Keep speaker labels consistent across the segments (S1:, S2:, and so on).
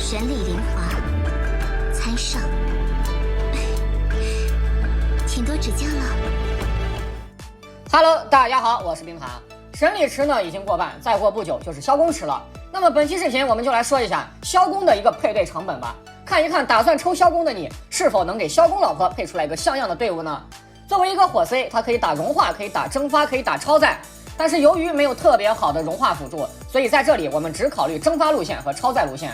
S1: 神力灵华，参上，请多指教了。
S2: Hello， 大家好，我是冰盘。神力池呢已经过半，再过不久就是萧宫池了。那么本期视频我们就来说一下萧宫的一个配对成本吧，看一看打算抽萧宫的你是否能给萧宫老婆配出来一个像样的队伍呢？作为一个火 C， 它可以打融化，可以打蒸发，可以打超载，但是由于没有特别好的融化辅助，所以在这里我们只考虑蒸发路线和超载路线。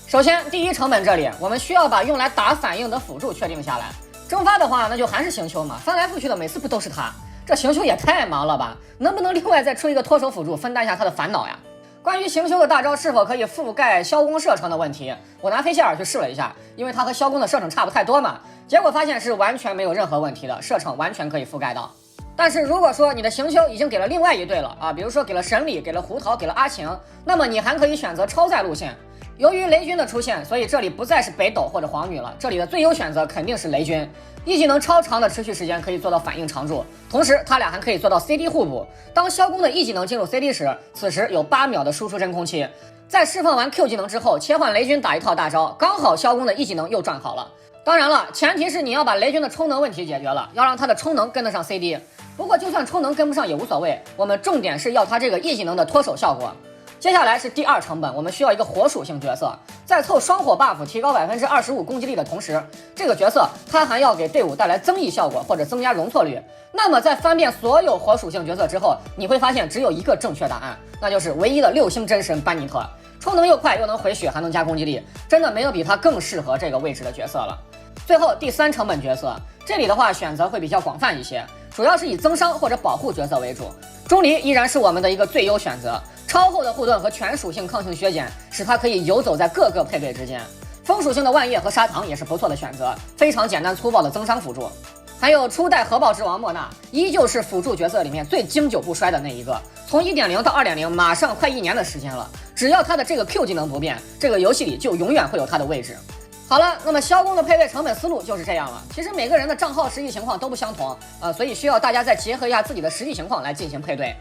S2: 首先第一成本这里，我们需要把用来打反应的辅助确定下来。蒸发的话，那就还是行修嘛，翻来覆去的每次不都是他？这行修也太忙了吧？能不能另外再出一个脱手辅助，分担一下他的烦恼呀？关于行修的大招是否可以覆盖萧宫射程的问题，我拿菲谢尔去试了一下，因为它和萧宫的射程差不太多嘛，结果发现是完全没有任何问题的，射程完全可以覆盖到。但是如果说你的行修已经给了另外一队了啊，比如说给了神里，给了胡桃，给了阿晴，那么你还可以选择超载路线。由于雷军的出现，所以这里不再是北斗或者黄女了，这里的最优选择肯定是雷军。一技能超长的持续时间可以做到反应常驻，同时他俩还可以做到 CD 互补。当萧宫的一技能进入 CD 时，此时有8秒的输出真空期，在释放完 Q 技能之后，切换雷军打一套大招，刚好萧宫的一技能又转好了。当然了，前提是你要把雷军的充能问题解决了，要让他的充能跟得上 CD。不过就算充能跟不上也无所谓，我们重点是要他这个一技能的脱手效果。接下来是第二成本，我们需要一个火属性角色，在凑双火 buff 提高25%攻击力的同时，这个角色它还要给队伍带来增益效果或者增加容错率。那么在翻遍所有火属性角色之后，你会发现只有一个正确答案，那就是唯一的6星真神班尼特，充能又快又能回血还能加攻击力，真的没有比他更适合这个位置的角色了。最后第三成本角色，这里的话选择会比较广泛一些，主要是以增伤或者保护角色为主。钟离依然是我们的一个最优选择，超厚的护盾和全属性抗性削减使它可以游走在各个配对之间。风属性的万叶和砂糖也是不错的选择，非常简单粗暴的增伤辅助。还有初代核爆之王莫娜，依旧是辅助角色里面最经久不衰的那一个，从 1.0 到 2.0 马上快1年的时间了，只要他的这个 Q 技能不变，这个游戏里就永远会有他的位置。好了，那么萧宫的配对成本思路就是这样了。其实每个人的账号实际情况都不相同，所以需要大家再结合一下自己的实际情况来进行配对。